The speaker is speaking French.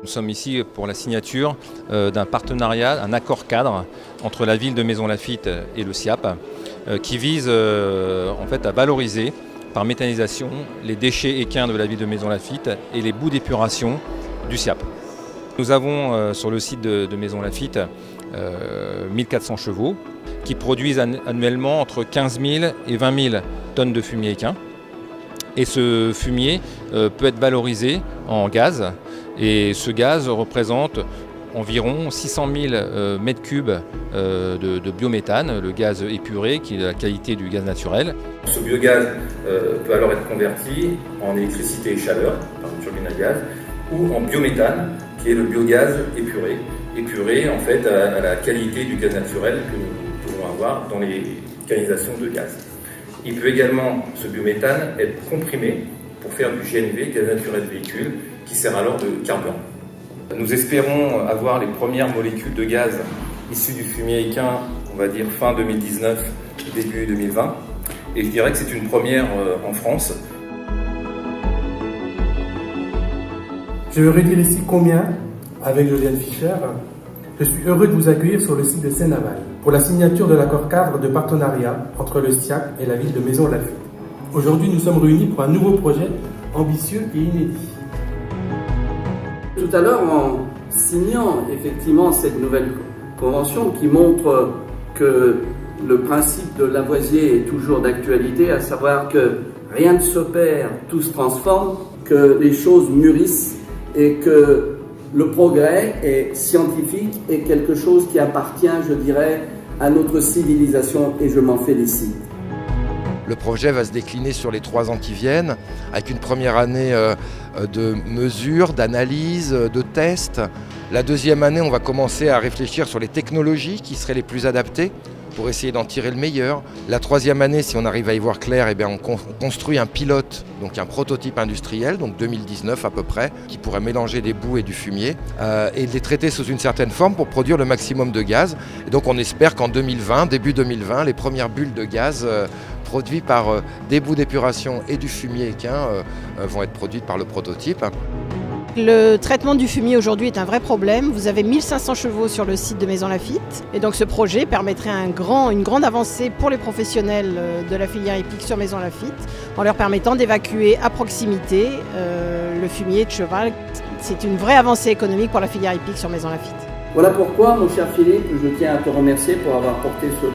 sommes ici pour la signature d'un partenariat, un accord cadre entre la ville de Maisons-Laffitte et le SIAP qui vise en fait à valoriser par méthanisation les déchets équins de la ville de Maisons-Laffitte et les boues d'épuration du SIAP. Nous avons sur le site de Maisons-Laffitte 1400 chevaux qui produisent annuellement entre 15 000 et 20 000 tonnes de fumier équin. Et ce fumier peut être valorisé en gaz. Et ce gaz représente environ 600 000 mètres cubes de biométhane, le gaz épuré qui est de la qualité du gaz naturel. Ce biogaz peut alors être converti en électricité et chaleur par une turbine à gaz ou en biométhane qui est le biogaz épuré en fait à la qualité du gaz naturel que nous pouvons avoir dans les canalisations de gaz. Il peut également, ce biométhane, être comprimé pour faire du GNV, gaz naturel véhicule, qui sert alors de carburant. Nous espérons avoir les premières molécules de gaz issues du fumier équin, on va dire fin 2019, début 2020. Et je dirais que c'est une première en France. Je veux redire ici combien, avec Josiane Fischer, je suis heureux de vous accueillir sur le site de Seine-Aval pour la signature de l'accord cadre de partenariat entre le SIAP et la ville de Maisons-Laffitte. Aujourd'hui, nous sommes réunis pour un nouveau projet ambitieux et inédit. Tout à l'heure, en signant effectivement cette nouvelle convention qui montre que le principe de Lavoisier est toujours d'actualité, à savoir que rien ne se perd, tout se transforme, que les choses mûrissent et que le progrès est scientifique et quelque chose qui appartient, je dirais, à notre civilisation et je m'en félicite. Le projet va se décliner sur les 3 ans qui viennent, avec une première année de mesures, d'analyse, de tests. La deuxième année, on va commencer à réfléchir sur les technologies qui seraient les plus adaptées pour essayer d'en tirer le meilleur. La troisième année, si on arrive à y voir clair, on construit un pilote, donc un prototype industriel, donc 2019 à peu près, qui pourrait mélanger des boues et du fumier et les traiter sous une certaine forme pour produire le maximum de gaz. Et donc on espère qu'en 2020, début 2020, les premières bulles de gaz produites par des boues d'épuration et du fumier équin vont être produites par le prototype. Le traitement du fumier aujourd'hui est un vrai problème. Vous avez 1500 chevaux sur le site de Maisons-Laffitte. Et donc ce projet permettrait une grande avancée pour les professionnels de la filière hippique sur Maisons-Laffitte en leur permettant d'évacuer à proximité le fumier de cheval. C'est une vraie avancée économique pour la filière hippique sur Maisons-Laffitte. Voilà pourquoi, mon cher Philippe, je tiens à te remercier pour avoir porté ce